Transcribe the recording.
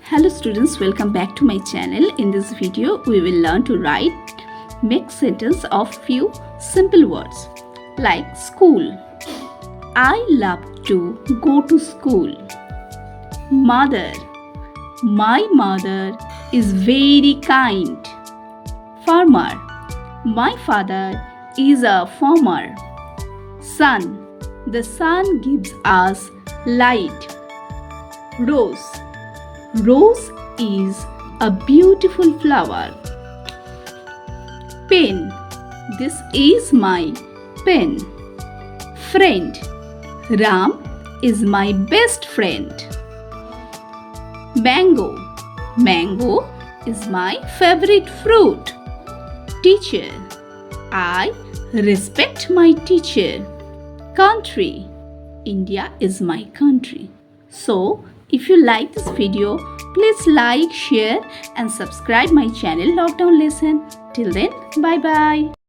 Hello students, welcome back to my channel. In this video, we will learn to write mixed sentence of few simple words like school. I love to go to school. Mother. My mother is very kind. Farmer. My father is a farmer. Sun. The sun gives us light. Rose. Rose is a beautiful flower. Pen. This is my pen. Friend. Ram is my best friend. Mango. Mango is my favorite fruit. Teacher. I respect my teacher. Country. India is my country. So, if you like this video, please like, share and subscribe my channel Lockdown Lesson. Till then, bye bye.